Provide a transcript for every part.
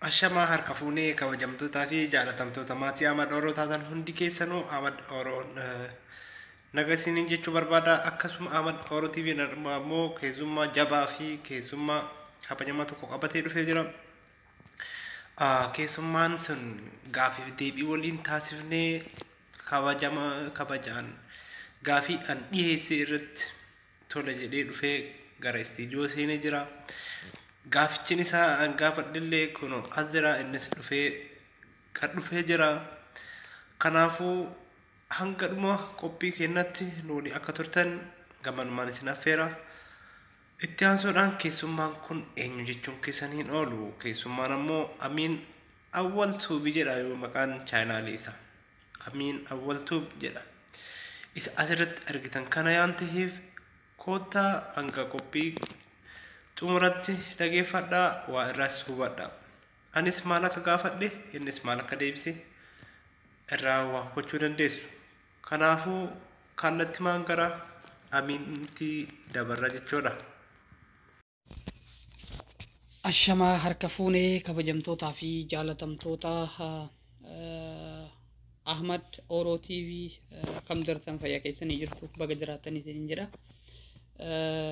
Ashamaa harka fuunee kabajamtootaa fi jaalatamtoota maatii Ahmad Oroo taatan hundi keessanuu Ahmad Oroon naga isiniin jechuu barbaada. Akkasuma Ahmad Oroo TV immoo keessummaa jabaa fi keessummaa kabajamaa tokko qabatee dhufee jira. Keessummaan sun gaaffii deebii waliin taasifnee kabajaan gaaffii an dhiyeessee irratti tola jedhee dhufee gara istiidiyoo seenee jira. Gaaffiin isaa gaafadhillee kun as jira innis dhufee jira. Kanaafuu hanga dhuma qophii keenyatti nuuni akka turtan gammachuudhaan isin affeera. Itti aansuudhaan keessummaan kun eenyu jechuun keessaniin oolu. Keessummaan ammoo Amiin Awwal Tuubii jedha yoo maqaan chaanaalii isaa. Amiin Awwal Tuubii jedha. Isa asirratti argitan kana yaan ta'eef koottaa hanga qophii xumuratti dhageeffadhaa waa irraas hubadhaa. Anis maal akka gaafadhe innis maal akka deebise irraa waa hubachuu dandeessu. Kanaafuu kallattiin gara Amiinitti dabarra jechuudha. Ashamaa harka fuunee kabajamtootaa fi jaalatamtoota Ahmad Oroo TV kam jirtan fayyaa keessanii jirtu baga jiraattan isiniin jedha.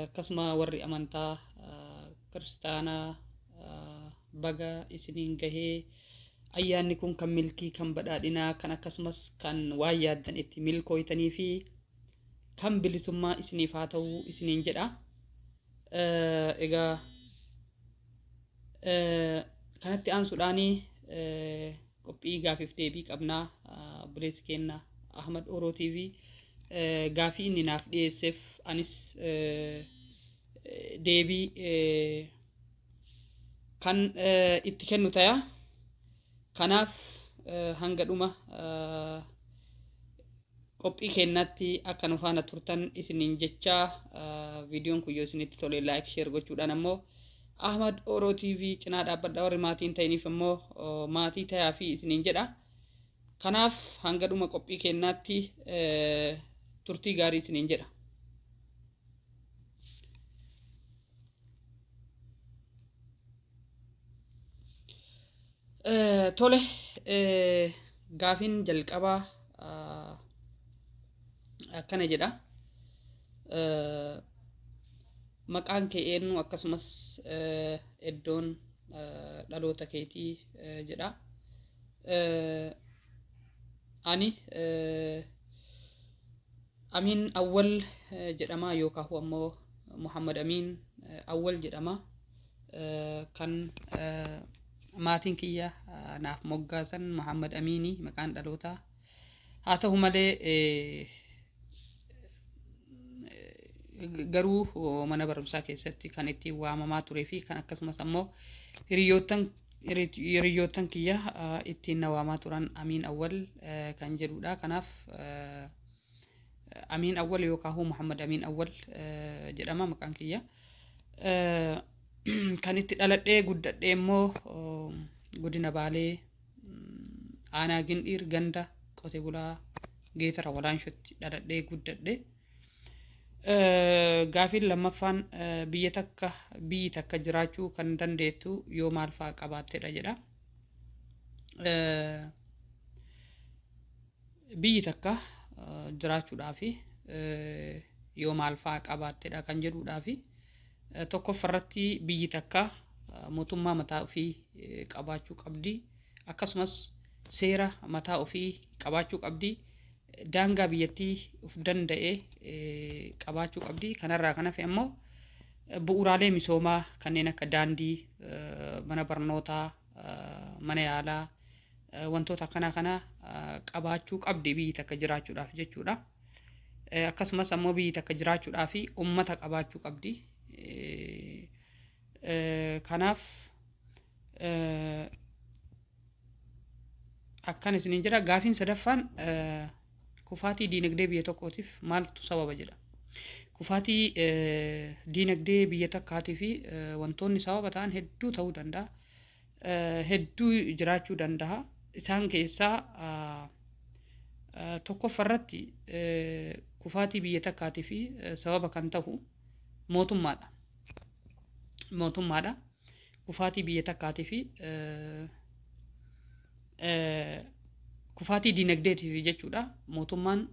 Akkasuma warri amantaa kiristaanaa baga isiniin gahee ayyaanni kun kan milkii kan badhaadhinaa kan akkasumas kan waan yaaddan itti milkooytanii fi kan bilisummaa isiniif haa ta'u isiniin jedha. Egaa kanatti aansuudhaanii qophii gaafiif deebii qabnaa buleessi keenya Ahmad Oroo TV gaafii inni naaf dhiyeesseef anis deebii kan itti kennu ta'a. Kanaaf hanga dhuma qophii keenyatti akka nu faana turtan isiniin jechaa viidiyoon kun yoo isinitti tole laayik sheer gochuudhaan ammoo Ahmad Oroo TV cinaa dhaabbadhaa warri maatiin ta'iniif ammoo maatii ta'aa fi isiniin jedha. Kanaaf hanga dhuma qophii keenyatti turtii gaarii isiniin jedha. Tole gaafiin jalqabaa akkana jedha. Maqaan kee eenyu akkasumas iddoon dhaloota keetii jedha. Ani Amiin Awwal jedhama yookaan ammoo Muhammad Amiin Awwal jedhama. Kan maatiin kiyya naaf moggaasan Muhammad Amiini maqaan dhalootaa. Haa ta'u malee garuu mana barumsaa keessatti kan ittiin waamamaa turee fi kan akkasumas ammoo hiriyoottan kiyya ittiin na waamaa turan Amiin Awwal kan jedhudha. Kanaaf Amiin Awwal yookaan Muhammad Amiin Awwal jedhama maqaan kiyya. Kan itti dhaladhee guddadhee immoo godina Baalee aanaa Gindhiir ganda qotee bulaa Geetara Walaanshotti dhaladhee guddadhee. Gaafiin lammaffaan biyyi takka jiraachuu kan dandeettu yoo maal fa'aa qabaattedha jedha. Biyyi takka jiraachuudhaaf yoo maal fa'aa qabaattedha kan jedhuudhaaf tokkoffaarratti biyyi takka mootummaa mataa ofii qabaachuu qabdi. Akkasumas seera mataa ofii qabaachuu qabdi. Daangaa biyyattii of danda'ee qabaachuu qabdi. Kanarraa kan hafe ammoo bu'uuraalee misoomaa kanneen akka daandii, mana barnootaa, mana yaalaa wantoota akkanaa kana qabaachuu qabdi biyyi takka jiraachuudhaaf jechuudha. Akkasumas ammoo biyyi takka jiraachuudhaaf uummata qabaachuu qabdi. Kanaaf akkan isiniin jedha. Gaafiin sadaffaan kufaatii diinagdee biyya tokkootiif maaltu sababa jedha. Kufaatii diinagdee biyya takkaatii fi wantoonni sababa ta'an hedduu ta'uu danda'a. Hedduu jiraachuu danda'a. Isaan keessaa tokkoffaarratti kufaatii biyya takkaatii fi sababa kan ta'u mootummaadha. kufaatii biyya takkaatii fi kufaatii dinagdeetiif jechuudha. Mootummaan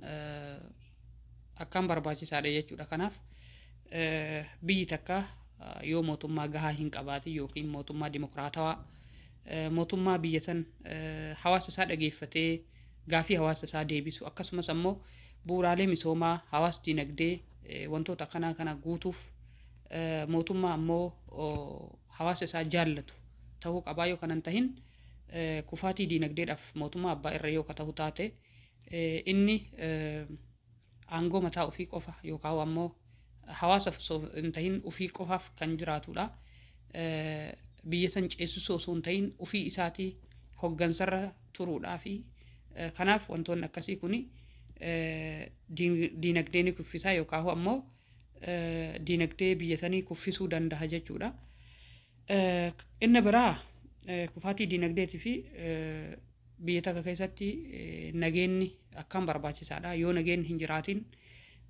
akkaan barbaachisaadha jechuudha. Kanaaf biyyi takka yoo mootummaa gahaa hin qabaatin yookiin mootummaa dimokiraatawaa mootummaa biyya san hawaasa isaa dhageeffatee gaafii hawaasa isaa deebisu akkasumas ammoo bu'uuraalee misoomaa hawaasa dinagdee wantoota kana guutuuf mootummaa ammoo hawaasa isaa jaallatu ta'uu qabaa. Yoo kanan tahin kufaatii dinagdeedhaaf mootummaa abbaa irra yoo ta'u taate inni aangoo mataa ofii qofa yookaan ammoo hawaasaaf hin tahin ofii qofaaf kan jiraatudha. Biyya san ceesisuu osoo hin tahin ofii isaatii hoggansarra turuudhaa fi kanaaf wantoonni akkasii kuni dinagdee ni kuffisaa yookaan ammoo dinagdee biyya sanii kuffisuu danda'a jechuudha. Inni biraa kufaatii dinagdeetii fi biyya takka keessatti nageenyi akkaan barbaachisaadha. Yoo nageenyi hin jiraatin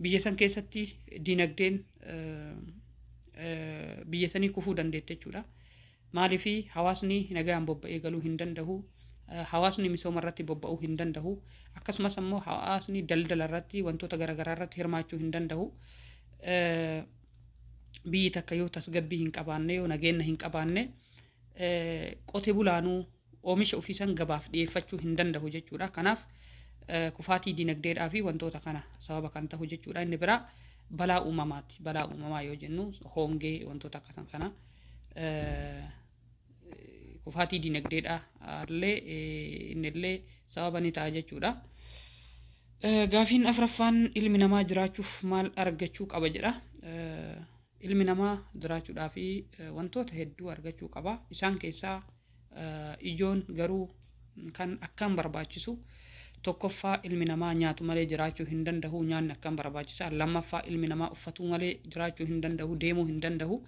biyya san keessatti dinagdeen biyya sanii kufuu dandeetti jechuudha. Maaliifi hawaasni nagaan bobba'ee galuu hin danda'u. Hawaasni misooma irratti bobba'uu hin danda'u. Akkasumas ammoo hawaasni daldala irratti wantoota garaagaraa irratti hirmaachuu hin danda'u. Biyyi takka yoo tasgabbii hin qabaanne yoo nageenya hin qabaanne qotee bulaanuu oomisha ofiisan gabaaf dhiyeeffachuu hin danda'u jechuudha. Kanaaf kufaatii dinagdeedhaa fi wantoota kana sababa kan ta'u jechuudha. Inni biraa balaa uumamaati. Balaa uumamaa yoo jennu hongee wantoota akkasii kana kufaatii dinagdeedhaa illee innillee sababa ni ta'a jechuudha. Gaafiin afraffaan ilmi namaa jiraachuuf maal argachuu qaba jedha. Ilmi namaa jiraachuudhaa fi wantoota hedduu argachuu qaba. Isaan keessaa ijoon garuu kan akkaan barbaachisu tokkoffaa ilmi namaa nyaatu malee jiraachuu hin danda'u. Nyaanni akkaan barbaachisa. Lammaffaa ilmi namaa uffatuu malee jiraachuu hin danda'u. Deemuu hin danda'u.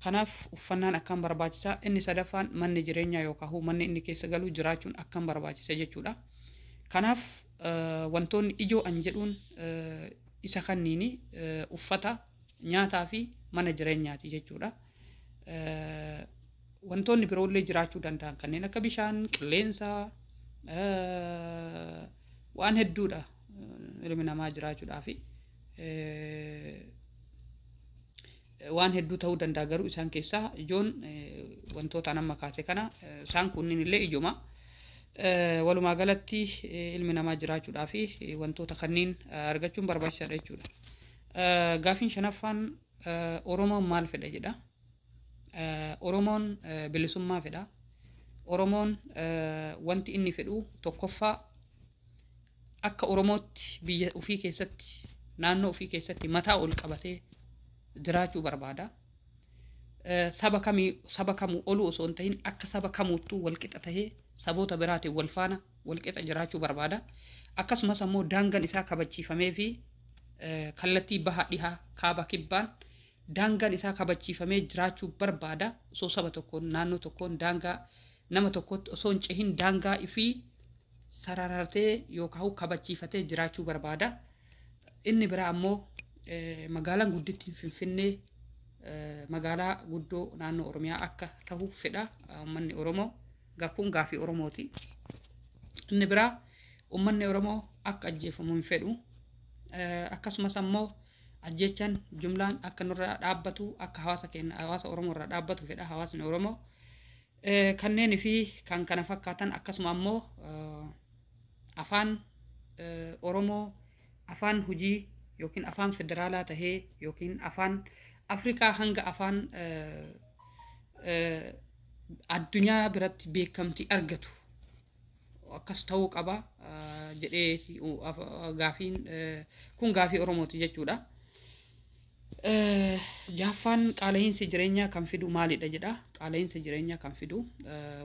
Kanaaf uffannaan akkaan barbaachisaa. Inni sadaffaan manni jireenyaa yookaan manni inni keessa galu jiraachuun akkaan barbaachisa jechuudha. Kanaaf wantoonni ijoo an jedhuun isa kanniini uffata nyaataa fi mana jireenyaati jechuudha. Wantoonni biroollee jiraachuu danda'an kanneen akka bishaan, qilleensa waan hedduudha ilmi namaa jiraachuudhaa fi waan hedduu ta'uu danda'a. Garuu isaan keessaa ijoon wantoota nama kaase kana isaan kunniin illee ijuma. Walumaa galatti ilmi namaa jiraachuudhaa fi wantoota kanneen argachuun barbaachisaadha jechuudha. Gaafiin shanaffaan Oromoon maal fedha jedha. Oromoon bilisummaa fedha. Oromoon wanti inni fedhu tokkoffaa akka Oromootti biyya ofii keessatti naannoo ofii keessatti mataa ol qabatee jiraachuu barbaada. Saba kamuu oluu osoo hin tahin akka saba kamuuttuu walqixa tahee saboota biraatiin wal faana walqixa jiraachuu barbaada. Akkasumas ammoo daangaan isaa kabachiifamee fi kallattii baha dhihaa kaaba kibbaan daangaan isaa kabachiifamee jiraachuu barbaada. Osoo saba tokkoon naannoo tokkoon daangaa nama tokkotti osoo hin cehin daangaa ifii sarartee yookaan kabachiifatee jiraachuu barbaada. Inni biraa ammoo magaalaan guddittiin Finfinnee magaalaa guddoo naannoo Oromiyaa akka ta'u fedha uummanni Oromoo. Kun gaafii Oromooti. Inni biraa uummanni Oromoo akka ajjeefamu hin fedhu. Akkasumas ammoo ajjechaan jumlaan akka nurraa dhaabbatu akka hawaasa Oromoo irraa dhaabbatu fedha hawaasni Oromoo. Kanneen fi kan kana fakkaatan akkasuma ammoo afaan Oromoo afaan hojii yookiin afaan federaalaa tahee yookiin afaan Afrikaa hanga afaan addunyaa biratti beekamtii argatu akkas ta'uu qaba jedhee gaafiin kun gaafii Oromooti jechuudha. Jaaffaan qaala'iinsa jireenyaa kan fidu maalidha jedha. Qaala'iinsa jireenyaa kan fidu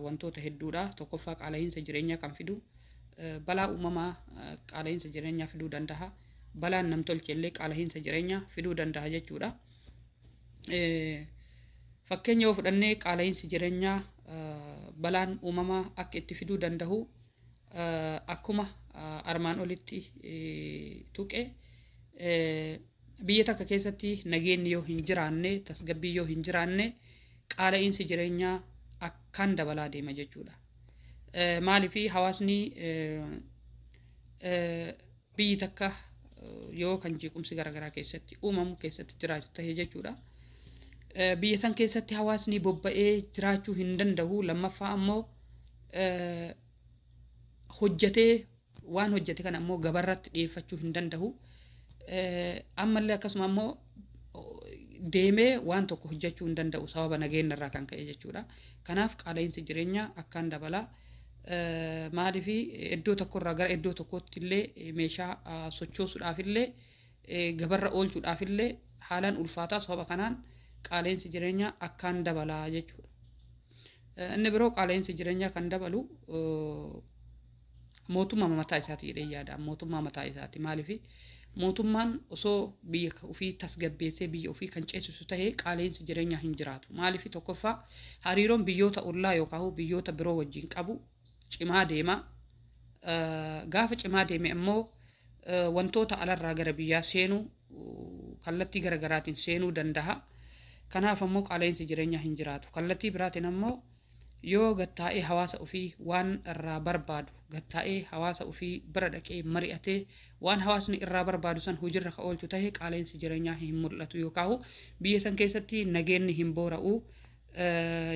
wantoota hedduudha. Tokkoffaa qaala'iinsa jireenyaa kan fidu balaa uumamaa qaala'iinsa jireenyaa fiduu danda'a. Balaan namtolcheellee qaala'iinsa jireenyaa fiduu danda'a jechuudha. Fakkeenya yoo fudhannee qaala'iinsi jireenyaa balaan uumamaa akka itti fiduu danda'u akkuma armaan olitti tuqe biyya takka keessatti nageenyi yoo hin jiraanne tasgabbii yoo hin jiraanne qaala'insi jireenyaa akkaan dabalaa deema jechuudha. Maaliif hawaasni biyyi takka yoo kan jeequmsi garaagaraa keessatti uumamu keessatti jiraatu ta'e jechuudha. Biyya san keessatti hawaasni bobba'ee jiraachuu hin danda'u. Lammaffaa ammoo hojjetee waan hojjete kana ammoo gabarratti dhiyeeffachuu hin danda'u. Ammallee akkasuma ammoo deemee waan tokko hojjechuu hin danda'u sababa nageenya irraa kan ka'e jechuudha. Kanaaf qaala'insi jireenyaa akkaan dabala. Maaliif iddoo tokkorraa gara iddoo tokkootti illee meeshaa sochoosuudhaaf illee gabarra oolchuudhaaf illee haalaan ulfaataa sababa kanaan qaala'insi jireenyaa akkaan dabalaa jechuudha. Inni biroo qaala'insi jireenyaa kan dabalu mootummaa mataa isaati jedhee yaada. Mootummaa mataa isaati. Maaliif mootummaan osoo biyya ofii tasgabbeessee biyya ofii kan ceesisu ta'ee qaala'insi jireenyaa hin jiraatu. Maaliif tokkoffaa hariiroon biyyoota ollaa yookaan biyyoota biroo wajjin qabu cimaa deema. Gaafa cimaa deeme immoo wantoota alarraa gara biyyaa seenuu kallattii garaagaraatiin seenuu danda'a. Kanaaf ammoo qaala'insi jireenyaa hin jiraatu. Kallattii biraatiin ammoo yoo gattaa'ee hawaasa ofii waan irraa barbaadu gattaa'ee hawaasa ofii bira dhaqee mari'atee waan hawaasni irraa barbaadu san hojiirra ka oolchu ta'e qaala'insi jireenyaa hin mul'atu yookaan biyya san keessatti nageenyi hin boora'u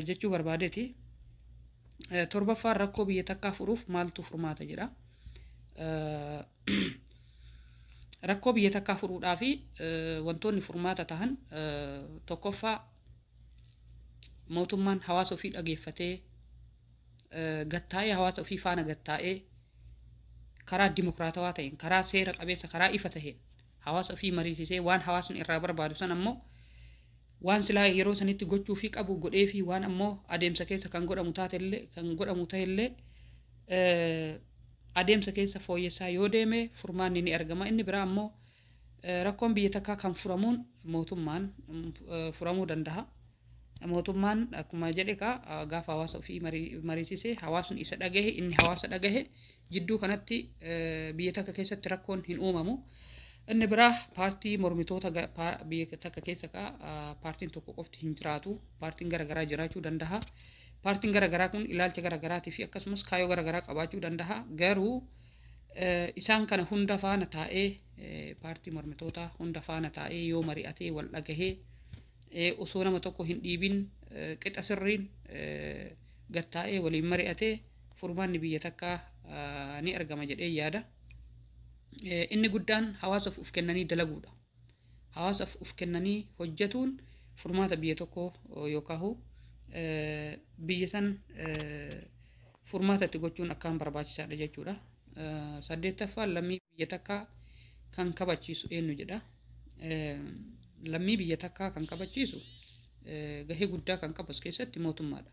jechuu barbaadeeti. Torbaffaan rakkoo biyya takkaa furuuf maaltu furmaata jedha. Rakkoo biyya takkaa furuudhaaf wantoonni furmaata tahan tokkoffaa mootummaan hawaasa ofii dhageeffatee gattaa'ee hawaasa ofii faana gattaa'ee karaa dimokiraatawaa ta'een karaa seera qabeessa karaa ifa ta'een hawaasa ofii mariisisee waan hawaasni irraa barbaadu san ammoo waan silaa yeroo sanitti gochuu fi qabu godhee fi waan ammoo adeemsa keessa kan godhamu ta'ellee adeemsa keessa fooyyessaa yoo deeme furmaanni ni argama. Inni biraa ammoo rakkoon biyya takkaa kan furamuun mootummaan furamuu danda'a. Mootummaan akkuma jedhe gaafa hawaasa ofii mariisisee hawaasni isa dhagahe inni hawaasa dhagahe jidduu kanatti biyya takka keessatti rakkoon hin uumamu. Inni biraa paartii mormitoota biyya takka keessa paartiin tokko qofti hin jiraatu. Paartiin garaagaraa jiraachuu danda'a. Paartiin garaagaraa kun ilaalcha garaagaraatii fi akkasumas kaayyoo garaagaraa qabaachuu danda'a. Garuu isaan kana hunda faana taa'ee paartii mormitoota hunda faana taa'ee yoo mari'atee wal dhagahee osoo nama tokko hin dhiibin qixa sirriin gattaa'ee waliin mari'atee furmaanni biyya takkaa ni argama jedhee yaada. Inni guddaan hawaasaaf uf kennanii dalaguudha. Hawaasaaf uf kennanii hojjetuun furmaata biyya tokko yookaan biyya san furmaata itti gochuun akkaan barbaachisaadha jechuudha. Saddeettaffaan lammii biyya takkaa kan kabachiisu eenyu jedha. Lammii biyya takkaa kan kabachiisu gahee guddaa kan qabu keessatti mootummaadha.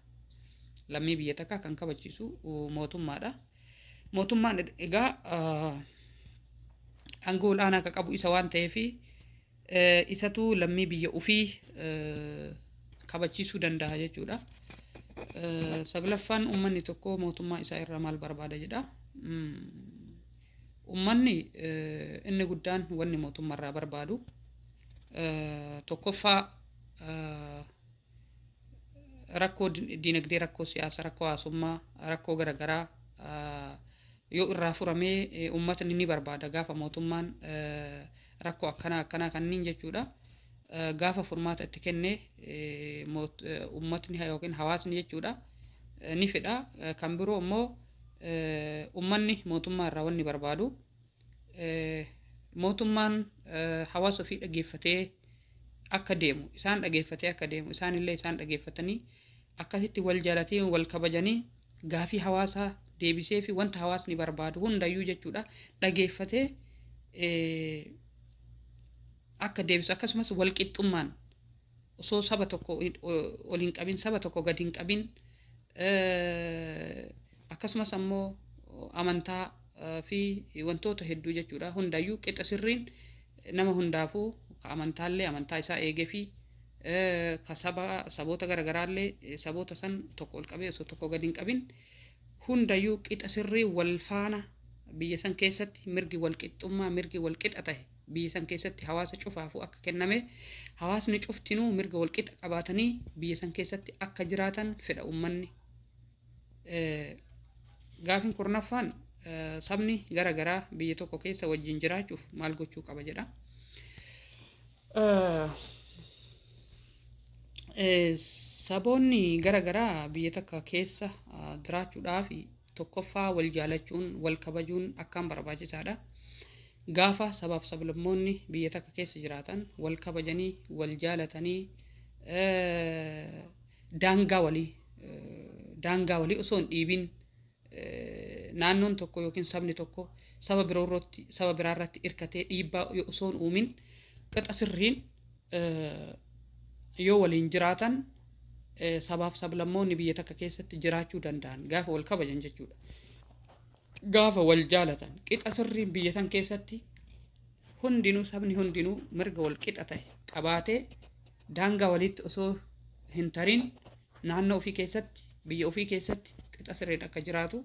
Lammii biyya takkaa kan kabachiisu mootummaadha. Mootummaan egaa aangoo olaanaa kan qabu isa waan ta'eef isatu lammii biyya ofii kabachiisuu danda'a jechuudha. Saglaffaan uummanni tokko mootummaa isaa irraa maal barbaada jedha. Uummanni inni guddaan wanni mootummaa irraa barbaadu tokkoffaa rakkoo diinagdee, rakkoo siyaasaa, rakkoo hawaasummaa, rakkoo garaagaraa yoo irraa furamee uummatni ni barbaada gaafa mootummaan rakkoo akkanaa kanneen jechuudha. Gaafa furmaata itti kennee uummatni yookiin hawaasni jechuudha ni fedha. Kan biroo immoo uummanni mootummaa irraa wanni barbaadu mootummaan hawaasa ofii dhageeffatee akka deemu isaan dhageeffatee akka deemu isaanillee isaan dhageeffatanii akkasitti wal jaalatee wal kabajanii gaafii hawaasaa deebisee fi wanta hawaasni barbaadu hundayyuu jechuudha dhageeffatee akka deebisu akkasumas wal qixxummaan osoo saba tokko waliin qabin saba tokko gadi hin qabin akkasumas ammoo amantaa fi wantoota hedduu jechuudha hundayyuu qixa sirriin nama hundaafuu ka amantaallee amantaa isaa eegee fi ka saboota garaagaraallee saboota san tokko ol qabee osoo tokko gadi hin qabin hundayyuu qixa sirrii wal faana biyya san keessatti mirgi wal qixxummaa mirgi wal qixa ta'e biyya san keessatti hawaasa cufaafuu akka kenname hawaasni cuftinuu mirga walqixa qabaatanii biyya san keessatti akka jiraatan fedha uummanni. Gaafiin kurnaffaan sabni gara garaa biyya tokko keessa wajjin jiraachuuf maal gochuu qaba jedha. Saboonni gara garaa biyya takka keessa jiraachuudhaaf tokkoffaa wal jaalachuun wal kabajuun akkaan barbaachisaadha. Gaafa sabaaf sablammoonni biyya takka keessa jiraatan wal kabajanii wal jaalatanii daangaa walii osoo hin dhiibin naannoon tokko yookiin sabni tokko saba biraarratti hirkatee dhiibbaa osoo hin uumin qixa sirriin yoo waliin jiraatan sabaaf sablammoonni biyya takka keessatti jiraachuu danda'an gaafa wal kabajan jechuudha. Gaafa wal jaalatan qixa sirriin biyya san keessatti hundinuu sabni hundinuu mirga wal qixa ta'e qabaatee daangaa walitti osoo hin tarin naannoo ofii keessatti biyya ofii keessatti qixa sirriin akka jiraatu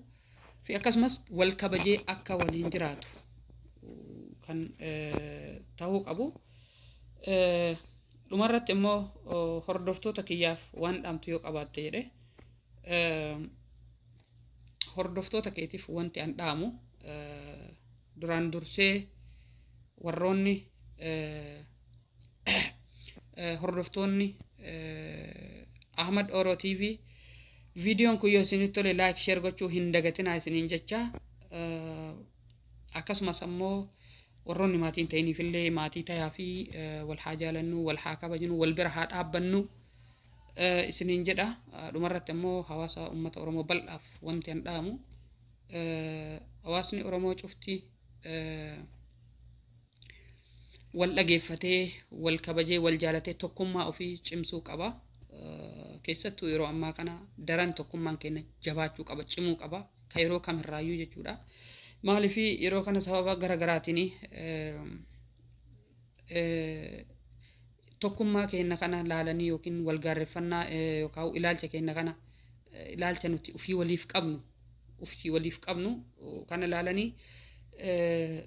fi akkasumas wal kabajee akka waliin jiraatu kan ta'uu qabu. Dhumarratti immoo hordoftoota kiyyaaf waan dhaamtu yoo qabaatte jedhe hordoftoota keetiif wanti an dhaamu duraan dursee warroonni hordoftoonni Ahmad Oro TV viidiyoon kun yoo isinitti tole like share gochuu hin dagatinaa isiniin jecha akkasumas ammoo warroonni maatiin ta'iniifillee maatii tayaa fi wal haa jaalannu wal haa kabajnu wal bira haa dhaabbannu isiniin jedha. Dhumarratti immoo hawaasa uummata Oromoo bal'aaf wanti an dhaamu hawaasni Oromoo cufti wal dhageeffatee wal kabajee wal jaalatee tokkummaa ofii cimsuu qaba. Keessattuu yeroo ammaa kana daran tokkummaan keenya jabaachuu qaba cimuu qaba ka yeroo kamirraayyuu jechuudha. Maaliif yeroo kana sababa gara garaatiin tokkummaa keenya kana laalanii yookiin wal gaarreeffannaa yookaan ilaalcha keenya kana ilaalcha nuti ofii waliif qabnu kana laalanii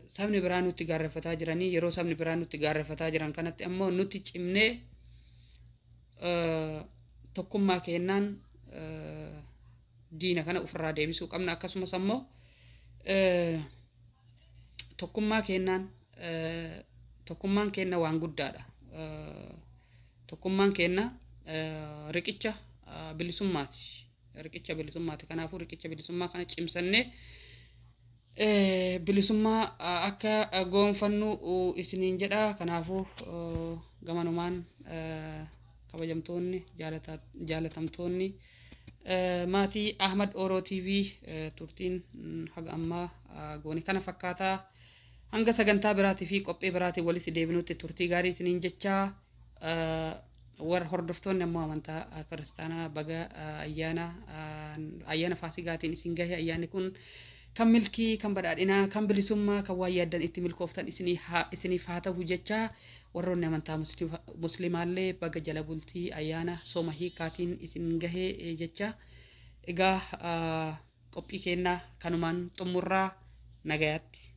sabni biraa nutti gaarreeffataa jiranii yeroo sabni biraa nutti gaarreeffataa jiran kanatti ammoo nuti cimnee tokkummaa keenyaan diina kana ofirraa deebisuu qabna. Akkasumas ammoo tokkummaan keenya waan guddaadha. Tokkummaan keenya riqicha bilisummaati. Kanaafuu riqicha bilisummaa kana cimsannee bilisummaa akka goonfannu isiniin jedha. Kanaafuu gamanumaan kabajamtoonni jaalatamtoonni maatii Ahmad Oro TV turtiin haga ammaa goone kana fakkaataa hanga sagantaa biraatii fi qophii biraatii walitti deebinutti turtii gaarii isiniin jecha warra hordoftoonni ammoo amantaa kiristaanaa baga ayyaana Faasigaatiin isin gahe. Ayyaanni kun kan milkii kan badhaadhinaa kan bilisummaa kan waan yaaddan itti milkooftan isiniif haa ta'u jecha warroonni amantaa muslimaallee baga jala bultii ayyaana sooma hiikaatiin isin gahee jecha egaa qophii keenyaa kanumaan xumurraa nagayaatti.